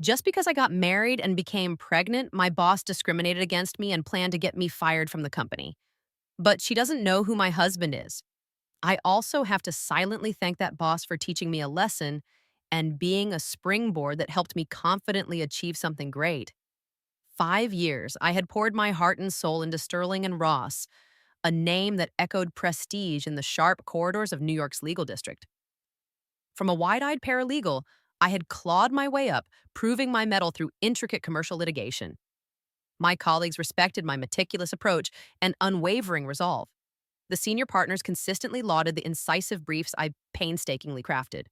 Just because I got married and became pregnant, my boss discriminated against me and planned to get me fired from the company. But she doesn't know who my husband is. I also have to silently thank that boss for teaching me a lesson and being a springboard that helped me confidently achieve something great. 5 years, I had poured my heart and soul into Sterling and Ross, a name that echoed prestige in the sharp corridors of New York's legal district. From a wide eyed paralegal, I had clawed my way up, proving my mettle through intricate commercial litigation. My colleagues respected my meticulous approach and unwavering resolve. The senior partners consistently lauded the incisive briefs I painstakingly crafted.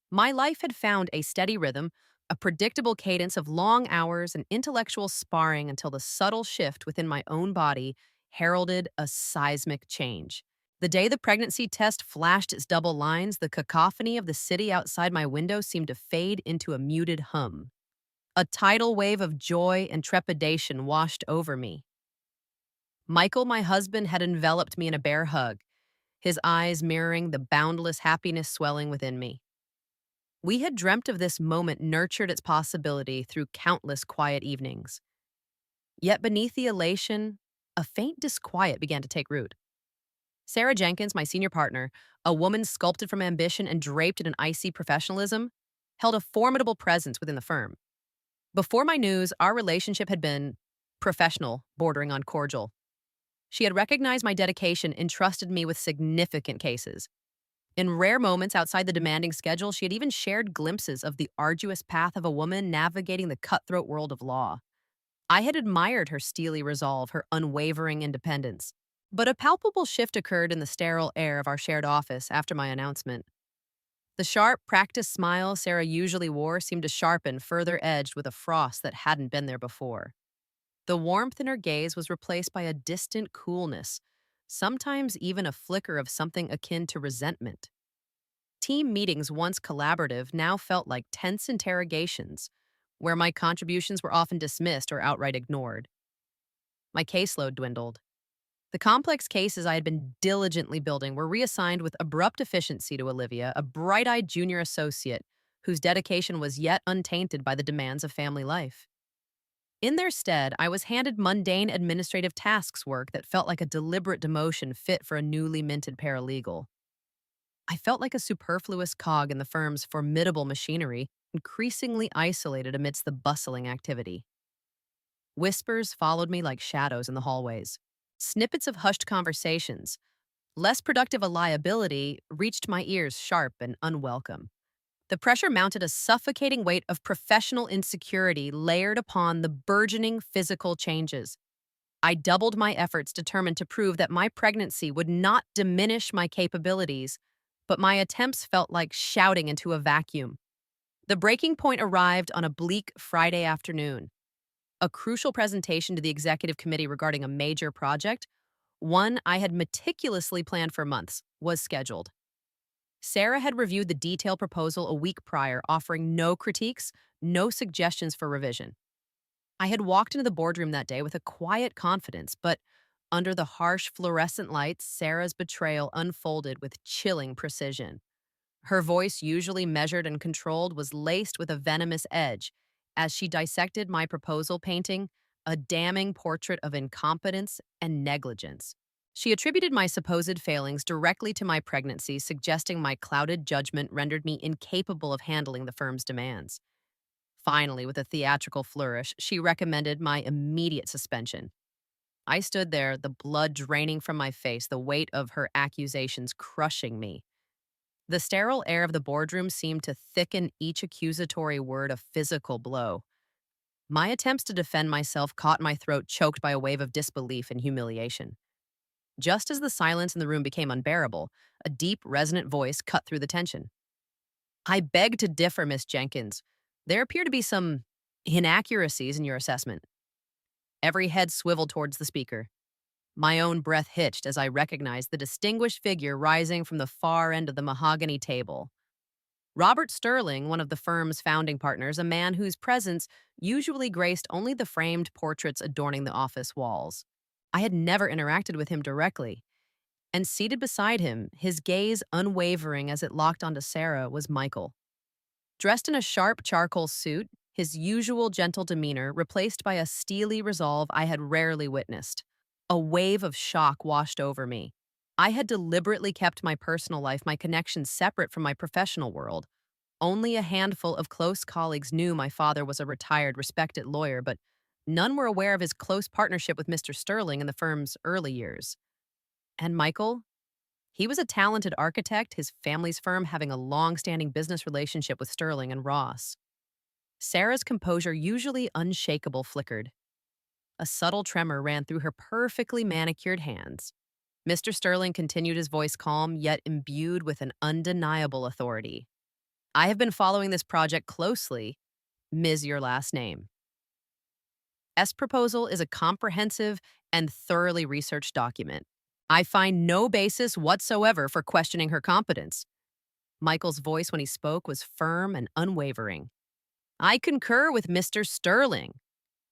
My life had found a steady rhythm, a predictable cadence of long hours and intellectual sparring until the subtle shift within my own body heralded a seismic change. The day the pregnancy test flashed its double lines, the cacophony of the city outside my window seemed to fade into a muted hum. A tidal wave of joy and trepidation washed over me. Michael, my husband, had enveloped me in a bear hug, his eyes mirroring the boundless happiness swelling within me. We had dreamt of this moment, nurtured its possibility through countless quiet evenings. Yet beneath the elation, a faint disquiet began to take root. Sarah Jenkins, my senior partner, a woman sculpted from ambition and draped in an icy professionalism, held a formidable presence within the firm. Before my news, our relationship had been professional, bordering on cordial. She had recognized my dedication and trusted me with significant cases. In rare moments outside the demanding schedule, she had even shared glimpses of the arduous path of a woman navigating the cutthroat world of law. I had admired her steely resolve, her unwavering independence. But a palpable shift occurred in the sterile air of our shared office after my announcement. The sharp, practiced smile Sarah usually wore seemed to sharpen, further edged with a frost that hadn't been there before. The warmth in her gaze was replaced by a distant coolness, sometimes even a flicker of something akin to resentment. Team meetings, once collaborative, now felt like tense interrogations, where my contributions were often dismissed or outright ignored. My caseload dwindled. The complex cases I had been diligently building were reassigned with abrupt efficiency to Olivia, a bright eyed junior associate whose dedication was yet untainted by the demands of family life. In their stead, I was handed mundane administrative tasks work that felt like a deliberate demotion fit for a newly minted paralegal. I felt like a superfluous cog in the firm's formidable machinery, increasingly isolated amidst the bustling activity. Whispers followed me like shadows in the hallways. Snippets of hushed conversations, less productive a liability, reached my ears sharp and unwelcome. The pressure mounted a suffocating weight of professional insecurity layered upon the burgeoning physical changes. I doubled my efforts, determined to prove that my pregnancy would not diminish my capabilities, but my attempts felt like shouting into a vacuum. The breaking point arrived on a bleak Friday afternoon. A crucial presentation to the executive committee regarding a major project, one I had meticulously planned for months, was scheduled. Sarah had reviewed the detailed proposal a week prior, offering no critiques, no suggestions for revision. I had walked into the boardroom that day with a quiet confidence, but under the harsh fluorescent lights, Sarah's betrayal unfolded with chilling precision. Her voice, usually measured and controlled, was laced with a venomous edge as she dissected my proposal, painting a damning portrait of incompetence and negligence. She attributed my supposed failings directly to my pregnancy, suggesting my clouded judgment rendered me incapable of handling the firm's demands. Finally, with a theatrical flourish, she recommended my immediate suspension. I stood there, the blood draining from my face, the weight of her accusations crushing me. The sterile air of the boardroom seemed to thicken each accusatory word a physical blow. My attempts to defend myself caught my throat, choked by a wave of disbelief and humiliation. Just as the silence in the room became unbearable, a deep, resonant voice cut through the tension. "I beg to differ, Miss Jenkins. There appear to be some inaccuracies in your assessment." Every head swiveled towards the speaker. My own breath hitched as I recognized the distinguished figure rising from the far end of the mahogany table. Robert Sterling, one of the firm's founding partners, a man whose presence usually graced only the framed portraits adorning the office walls. I had never interacted with him directly, and seated beside him, his gaze unwavering as it locked onto Sarah, was Michael. Dressed in a sharp charcoal suit, his usual gentle demeanor replaced by a steely resolve I had rarely witnessed. A wave of shock washed over me. I had deliberately kept my personal life, my connections separate from my professional world. Only a handful of close colleagues knew my father was a retired, respected lawyer, but none were aware of his close partnership with Mr. Sterling in the firm's early years. And Michael? He was a talented architect, his family's firm having a long standing business relationship with Sterling and Ross. Sarah's composure, usually unshakable, flickered. A subtle tremor ran through her perfectly manicured hands. Mr. Sterling continued, his voice calm, yet imbued with an undeniable authority. I have been following this project closely. Ms. Your last name. S proposal is a comprehensive and thoroughly researched document. I find no basis whatsoever for questioning her competence. Michael's voice when he spoke was firm and unwavering. I concur with Mr. Sterling.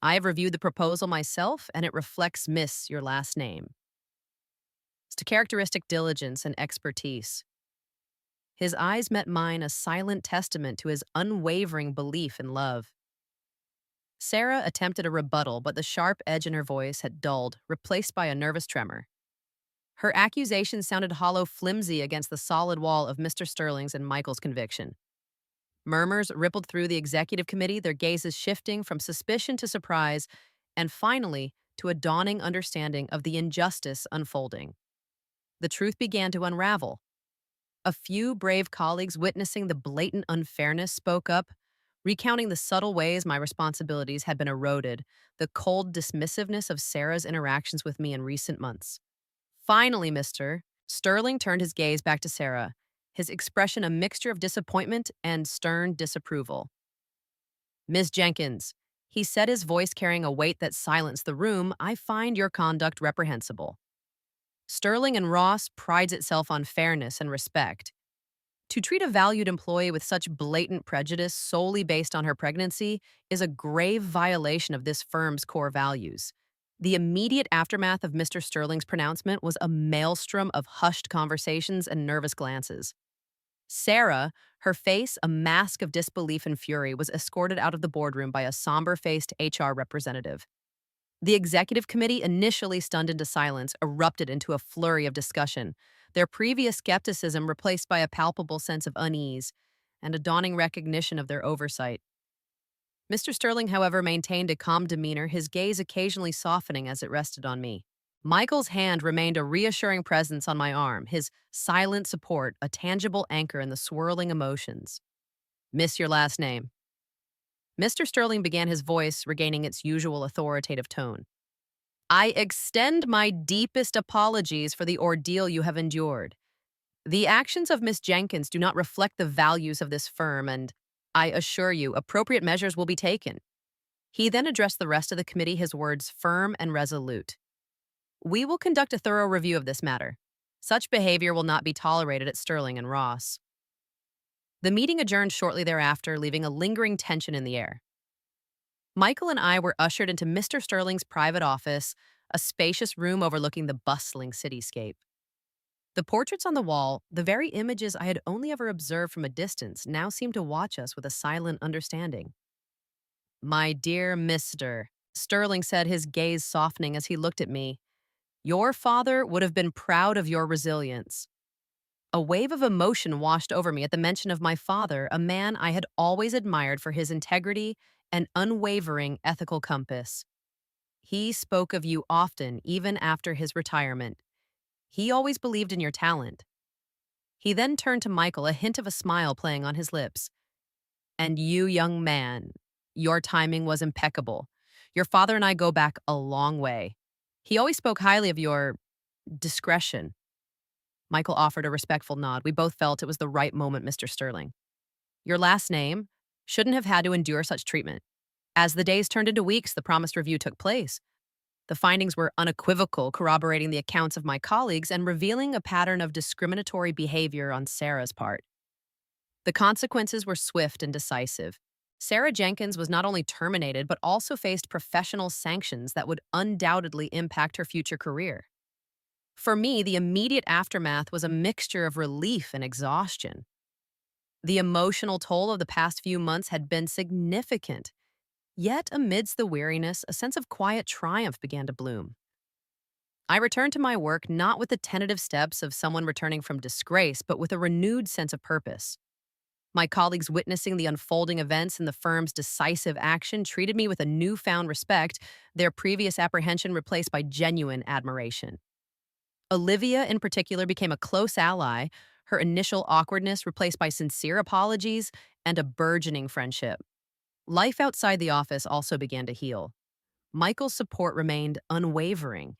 I have reviewed the proposal myself, and it reflects Miss Your last name. It's a characteristic diligence and expertise. His eyes met mine, a silent testament to his unwavering belief in love. Sarah attempted a rebuttal, but the sharp edge in her voice had dulled, replaced by a nervous tremor. Her accusations sounded hollow, flimsy against the solid wall of Mr. Sterling's and Michael's conviction. Murmurs rippled through the executive committee, their gazes shifting from suspicion to surprise, and finally to a dawning understanding of the injustice unfolding. The truth began to unravel. A few brave colleagues witnessing the blatant unfairness spoke up, recounting the subtle ways my responsibilities had been eroded, the cold dismissiveness of Sarah's interactions with me in recent months. Finally, Mr. Sterling turned his gaze back to Sarah, his expression a mixture of disappointment and stern disapproval. Miss Jenkins, he said, his voice carrying a weight that silenced the room, I find your conduct reprehensible. Sterling and Ross prides itself on fairness and respect. To treat a valued employee with such blatant prejudice solely based on her pregnancy is a grave violation of this firm's core values. The immediate aftermath of Mr. Sterling's pronouncement was a maelstrom of hushed conversations and nervous glances. Sarah, her face a mask of disbelief and fury, was escorted out of the boardroom by a somber-faced HR representative. The executive committee, initially stunned into silence, erupted into a flurry of discussion, their previous skepticism replaced by a palpable sense of unease and a dawning recognition of their oversight. Mr. Sterling, however, maintained a calm demeanor, his gaze occasionally softening as it rested on me. Michael's hand remained a reassuring presence on my arm, his silent support a tangible anchor in the swirling emotions. Miss Your last name. Mr. Sterling began, his voice regaining its usual authoritative tone. I extend my deepest apologies for the ordeal you have endured. The actions of Miss Jenkins do not reflect the values of this firm, and I assure you appropriate measures will be taken. He then addressed the rest of the committee, his words firm and resolute. We will conduct a thorough review of this matter. Such behavior will not be tolerated at Sterling and Ross. The meeting adjourned shortly thereafter, leaving a lingering tension in the air. Michael and I were ushered into Mr. Sterling's private office, a spacious room overlooking the bustling cityscape. The portraits on the wall, the very images I had only ever observed from a distance, now seemed to watch us with a silent understanding. My dear Mr. Sterling said, his gaze softening as he looked at me, your father would have been proud of your resilience. A wave of emotion washed over me at the mention of my father, a man I had always admired for his integrity and unwavering ethical compass. He spoke of you often, even after his retirement. He always believed in your talent. He then turned to Michael, a hint of a smile playing on his lips. And you, young man, your timing was impeccable. Your father and I go back a long way. He always spoke highly of your discretion. Michael offered a respectful nod. We both felt it was the right moment, Mr. Sterling. Your last name shouldn't have had to endure such treatment. As the days turned into weeks, the promised review took place. The findings were unequivocal, corroborating the accounts of my colleagues and revealing a pattern of discriminatory behavior on Sarah's part. The consequences were swift and decisive. Sarah Jenkins was not only terminated, but also faced professional sanctions that would undoubtedly impact her future career. For me, the immediate aftermath was a mixture of relief and exhaustion. The emotional toll of the past few months had been significant. Yet, amidst the weariness, a sense of quiet triumph began to bloom. I returned to my work not with the tentative steps of someone returning from disgrace, but with a renewed sense of purpose. My colleagues witnessing the unfolding events and the firm's decisive action treated me with a newfound respect, their previous apprehension replaced by genuine admiration. Olivia, in particular, became a close ally, her initial awkwardness replaced by sincere apologies and a burgeoning friendship. Life outside the office also began to heal. Michael's support remained unwavering,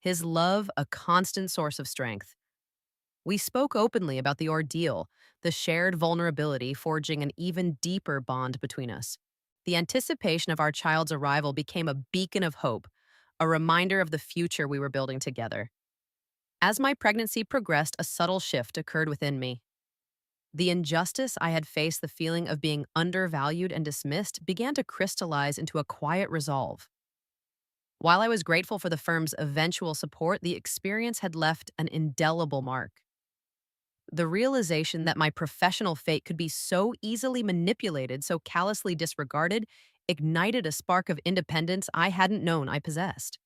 his love a constant source of strength. We spoke openly about the ordeal, the shared vulnerability forging an even deeper bond between us. The anticipation of our child's arrival became a beacon of hope, a reminder of the future we were building together. As my pregnancy progressed, a subtle shift occurred within me. The injustice I had faced, the feeling of being undervalued and dismissed, began to crystallize into a quiet resolve. While I was grateful for the firm's eventual support, the experience had left an indelible mark. The realization that my professional fate could be so easily manipulated, so callously disregarded, ignited a spark of independence I hadn't known I possessed.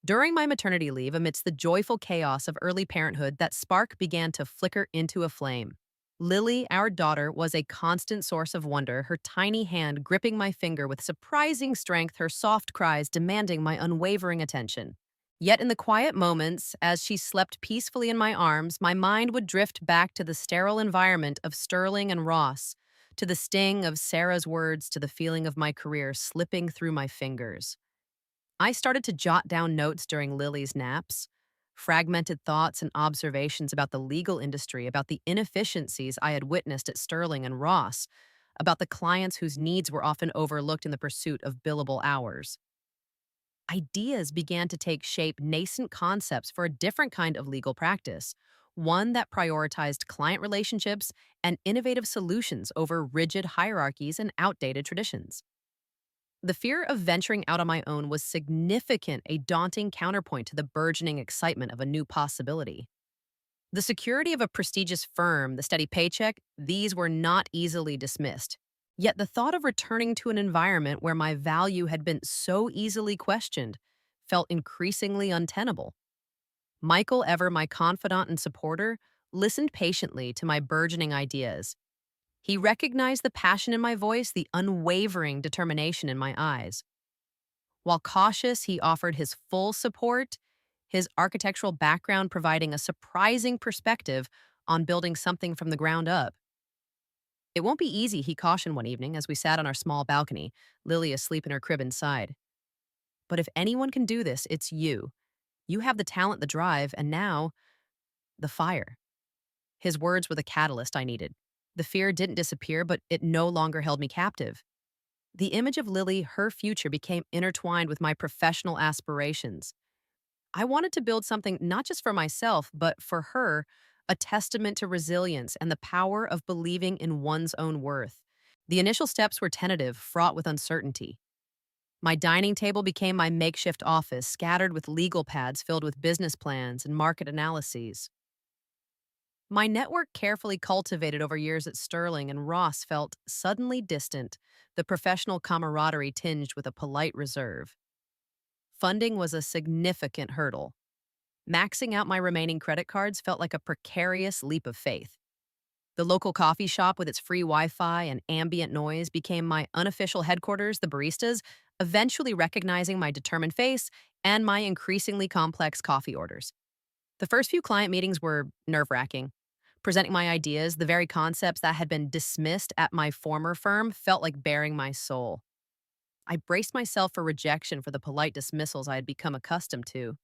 During my maternity leave, amidst the joyful chaos of early parenthood, that spark began to flicker into a flame. Lily, our daughter, was a constant source of wonder, her tiny hand gripping my finger with surprising strength, her soft cries demanding my unwavering attention. Yet in the quiet moments, as she slept peacefully in my arms, my mind would drift back to the sterile environment of Sterling and Ross, to the sting of Sarah's words, to the feeling of my career slipping through my fingers. I started to jot down notes during Lily's naps, fragmented thoughts and observations about the legal industry, about the inefficiencies I had witnessed at Sterling and Ross, about the clients whose needs were often overlooked in the pursuit of billable hours. Ideas began to take shape, nascent concepts for a different kind of legal practice, one that prioritized client relationships and innovative solutions over rigid hierarchies and outdated traditions. The fear of venturing out on my own was significant, a daunting counterpoint to the burgeoning excitement of a new possibility. The security of a prestigious firm, the steady paycheck, these were not easily dismissed. Yet the thought of returning to an environment where my value had been so easily questioned felt increasingly untenable. Michael, ever my confidant and supporter, listened patiently to my burgeoning ideas. He recognized the passion in my voice, the unwavering determination in my eyes. While cautious, he offered his full support, his architectural background providing a surprising perspective on building something from the ground up. It won't be easy, he cautioned one evening as we sat on our small balcony, Lily asleep in her crib inside. But if anyone can do this, it's you. You have the talent, the drive, and now, the fire. His words were the catalyst I needed. The fear didn't disappear, but it no longer held me captive. The image of Lily, her future, became intertwined with my professional aspirations. I wanted to build something not just for myself, but for her, a testament to resilience and the power of believing in one's own worth. The initial steps were tentative, fraught with uncertainty. My dining table became my makeshift office, scattered with legal pads filled with business plans and market analyses. My network, carefully cultivated over years at Sterling and Ross, felt suddenly distant, the professional camaraderie tinged with a polite reserve. Funding was a significant hurdle. Maxing out my remaining credit cards felt like a precarious leap of faith. The local coffee shop with its free Wi-Fi and ambient noise became my unofficial headquarters, the baristas, eventually recognizing my determined face and my increasingly complex coffee orders. The first few client meetings were nerve-wracking. Presenting my ideas, the very concepts that had been dismissed at my former firm, felt like bearing my soul. I braced myself for rejection for the polite dismissals I had become accustomed to.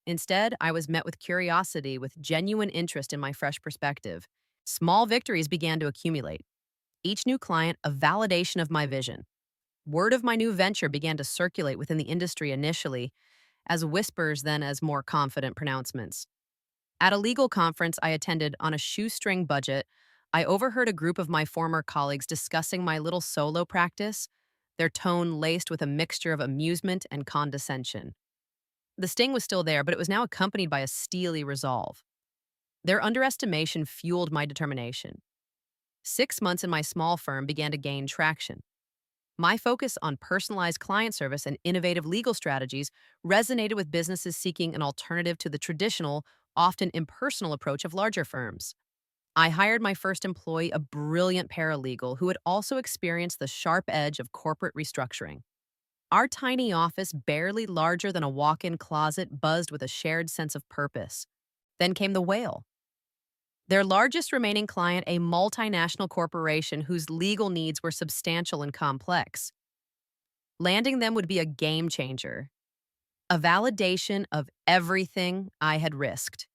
Instead, I was met with curiosity, with genuine interest in my fresh perspective. Small victories began to accumulate. Each new client, a validation of my vision. Word of my new venture began to circulate within the industry initially, as whispers then as more confident pronouncements. At a legal conference I attended on a shoestring budget, I overheard a group of my former colleagues discussing my little solo practice, their tone laced with a mixture of amusement and condescension. The sting was still there, but it was now accompanied by a steely resolve. Their underestimation fueled my determination. 6 months in my small firm began to gain traction. My focus on personalized client service and innovative legal strategies resonated with businesses seeking an alternative to the traditional, often impersonal approach of larger firms. I hired my first employee, a brilliant paralegal who had also experienced the sharp edge of corporate restructuring. Our tiny office, barely larger than a walk in closet, buzzed with a shared sense of purpose. Then came the whale. Their largest remaining client, a multinational corporation whose legal needs were substantial and complex. Landing them would be a game changer, a validation of everything I had risked.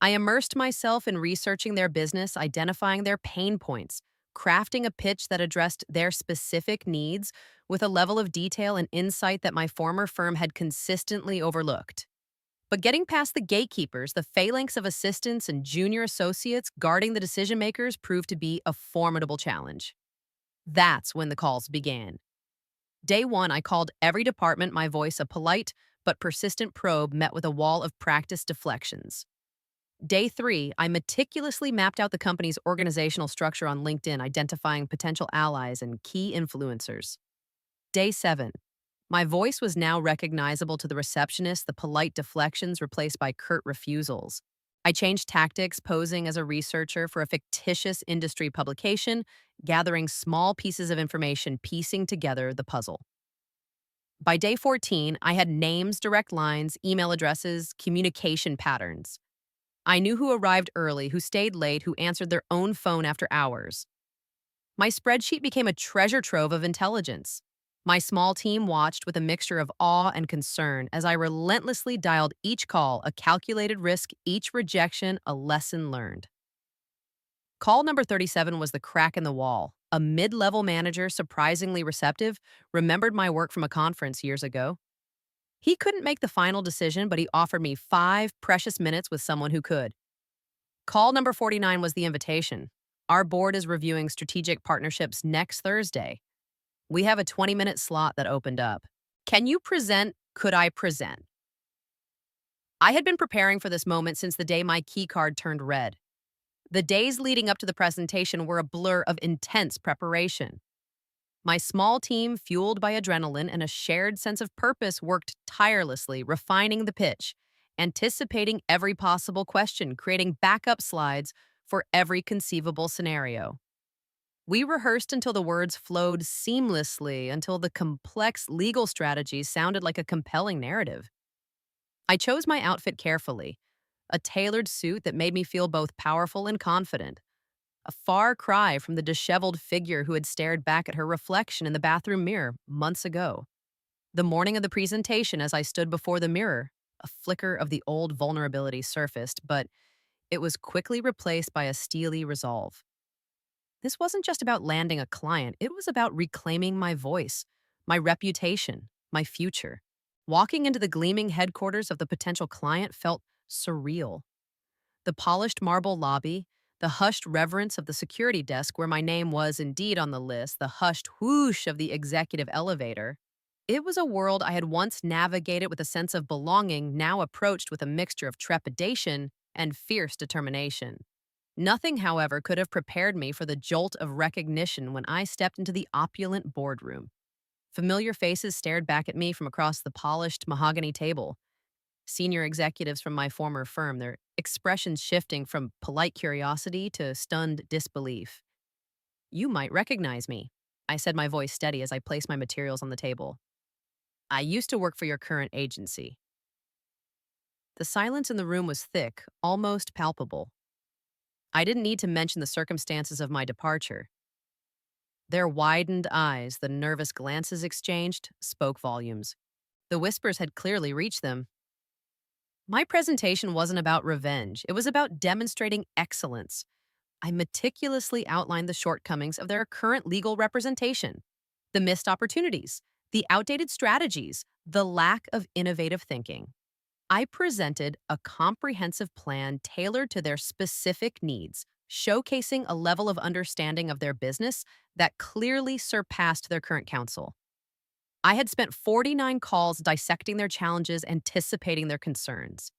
I immersed myself in researching their business, identifying their pain points, crafting a pitch that addressed their specific needs with a level of detail and insight that my former firm had consistently overlooked. But getting past the gatekeepers, the phalanx of assistants and junior associates guarding the decision makers proved to be a formidable challenge. That's when the calls began. Day one, I called every department, my voice a polite but persistent probe met with a wall of practice deflections. Day three, I meticulously mapped out the company's organizational structure on LinkedIn, identifying potential allies and key influencers. Day seven, my voice was now recognizable to the receptionist, the polite deflections replaced by curt refusals. I changed tactics, posing as a researcher for a fictitious industry publication, gathering small pieces of information, piecing together the puzzle. By day 14, I had names, direct lines, email addresses, communication patterns. I knew who arrived early, who stayed late, who answered their own phone after hours. My spreadsheet became a treasure trove of intelligence. My small team watched with a mixture of awe and concern as I relentlessly dialed each call, a calculated risk, each rejection, a lesson learned. Call number 37 was the crack in the wall. A mid level manager, surprisingly receptive, remembered my work from a conference years ago. He couldn't make the final decision, but he offered me 5 precious minutes with someone who could. Call number 49 was the invitation. Our board is reviewing strategic partnerships next Thursday. We have a 20-minute slot that opened up. Can you present? Could I present? I had been preparing for this moment since the day my key card turned red. The days leading up to the presentation were a blur of intense preparation. My small team, fueled by adrenaline and a shared sense of purpose, worked tirelessly, refining the pitch, anticipating every possible question, creating backup slides for every conceivable scenario. We rehearsed until the words flowed seamlessly, until the complex legal strategy sounded like a compelling narrative. I chose my outfit carefully, a tailored suit that made me feel both powerful and confident, a far cry from the disheveled figure who had stared back at her reflection in the bathroom mirror months ago. The morning of the presentation, as I stood before the mirror, a flicker of the old vulnerability surfaced, but it was quickly replaced by a steely resolve. This wasn't just about landing a client, it was about reclaiming my voice, my reputation, my future. Walking into the gleaming headquarters of the potential client felt surreal. The polished marble lobby, the hushed reverence of the security desk where my name was indeed on the list, the hushed whoosh of the executive elevator. It was a world I had once navigated with a sense of belonging, now approached with a mixture of trepidation and fierce determination. Nothing, however, could have prepared me for the jolt of recognition when I stepped into the opulent boardroom. Familiar faces stared back at me from across the polished mahogany table. Senior executives from my former firm, their expressions shifting from polite curiosity to stunned disbelief. "You might recognize me," I said, my voice steady as I placed my materials on the table. "I used to work for your current agency." The silence in the room was thick, almost palpable. I didn't need to mention the circumstances of my departure. Their widened eyes, the nervous glances exchanged, spoke volumes. The whispers had clearly reached them. My presentation wasn't about revenge. It was about demonstrating excellence. I meticulously outlined the shortcomings of their current legal representation, the missed opportunities, the outdated strategies, the lack of innovative thinking. I presented a comprehensive plan tailored to their specific needs, showcasing a level of understanding of their business that clearly surpassed their current counsel. I had spent 49 calls dissecting their challenges, anticipating their concerns.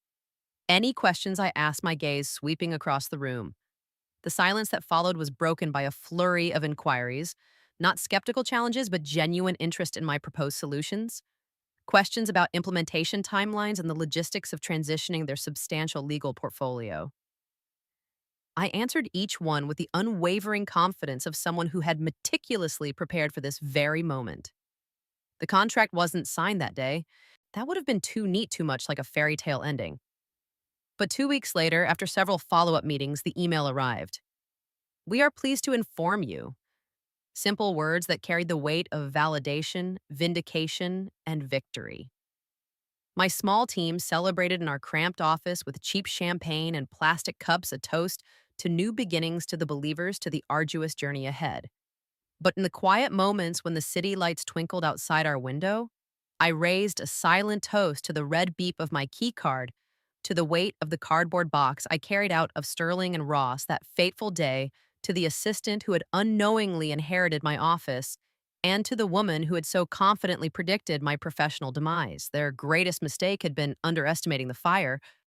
Any questions I asked, my gaze sweeping across the room. The silence that followed was broken by a flurry of inquiries, not skeptical challenges, but genuine interest in my proposed solutions. Questions about implementation timelines and the logistics of transitioning their substantial legal portfolio. I answered each one with the unwavering confidence of someone who had meticulously prepared for this very moment. The contract wasn't signed that day. That would have been too much like a fairy tale ending. But 2 weeks later, after several follow up meetings, the email arrived. We are pleased to inform you. Simple words that carried the weight of validation, vindication, and victory. My small team celebrated in our cramped office with cheap champagne and plastic cups, a toast to new beginnings, to the believers, to the arduous journey ahead. But in the quiet moments when the city lights twinkled outside our window, I raised a silent toast to the red beep of my key card, to the weight of the cardboard box I carried out of Sterling and Ross that fateful day, to the assistant who had unknowingly inherited my office, and to the woman who had so confidently predicted my professional demise. Their greatest mistake had been underestimating the fire.